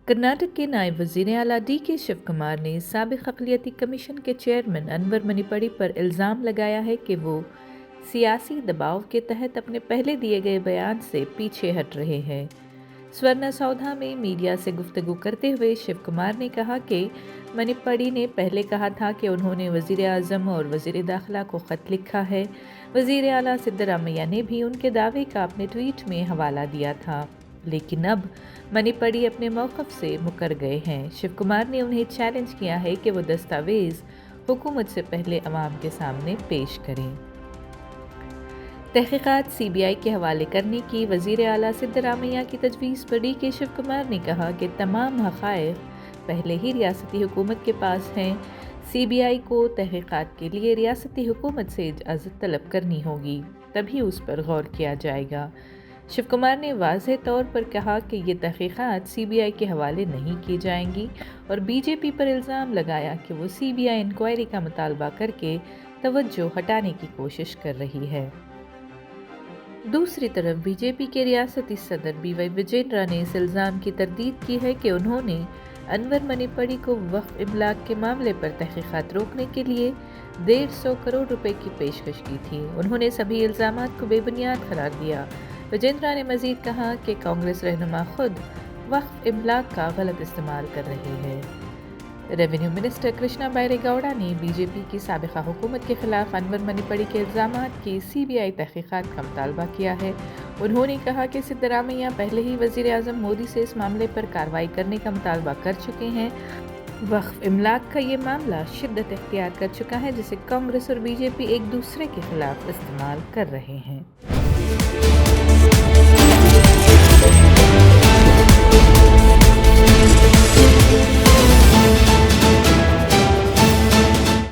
कर्नाटक के नायब वज़ीर आला डी.के. शिव कुमार ने साबिक़ अक़लियती कमीशन के चेयरमैन अनवर मणिपड़ी पर इल्ज़ाम लगाया है कि वो सियासी दबाव के तहत अपने पहले दिए गए बयान से पीछे हट रहे हैं। स्वर्ण सौधा में मीडिया से गुफ्तगू करते हुए शिव कुमार ने कहा कि मणिपड़ी ने पहले कहा था कि उन्होंने वज़ीर आज़म और वज़ीर दाखिला को ख़त लिखा है। वज़ीर आला सिद्धरामैया ने भी उनके दावे का अपने ट्वीट में हवाला दिया था, लेकिन अब मणिपड़ी अपने मौक़िफ़ से मुकर गए हैं। शिव कुमार ने उन्हें चैलेंज किया है कि वो दस्तावेज़ हुकूमत से पहले अवाम के सामने पेश करें। तहक़ीक़ात CBI के हवाले करने की वज़ीर आला सिद्धरामैया की तजवीज़ पर डी.के. शिव कुमार ने कहा कि तमाम हक़ाइक़ पहले ही रियासती हुकूमत के पास हैं। CBI को तहक़ीक़ात के लिए रियासती हुकूमत से इजाज़त तलब करनी होगी, तभी उस पर गौर किया जाएगा। शिव कुमार ने वाज़ेह तौर पर कहा कि ये तहक़ीक़ात CBI के हवाले नहीं की जाएंगी और BJP पर इल्ज़ाम लगाया कि वो CBI इंक्वायरी का मुतालबा करके तवज्जो हटाने की कोशिश कर रही है। दूसरी तरफ BJP के रियासती सदर BY विजेंद्रा ने इस इल्ज़ाम की तरदीद की है कि उन्होंने अनवर मणिपड़ी को वक्फ इमलाक के मामले पर तहक़ीक़ात रोकने के लिए 150 करोड़ रुपए की पेशकश की थी। उन्होंने सभी इल्ज़ामात को बेबुनियाद करार दिया। विजेंद्रा ने मज़ीद कहा कि कांग्रेस रहनुमा खुद वक्फ इमलाक का गलत इस्तेमाल कर रहे हैं। रेवेन्यू मिनिस्टर कृष्णा बैरेगौड़ा ने BJP की साबिक़ा हुकूमत के ख़िलाफ़ अनवर मणिपड़ी के इल्ज़ामात की CBI तहक़ीक़ात का मुतालबा किया है। उन्होंने कहा कि सिद्धरामैया पहले ही वज़ीर आज़म मोदी से इस मामले पर कार्रवाई करने का मुतालबा कर चुके हैं। वक्फ इमलाक का ये मामला शिद्दत इख्तियार कर चुका है, जिसे कांग्रेस और BJP एक दूसरे के ख़िलाफ़ इस्तेमाल कर रहे हैं।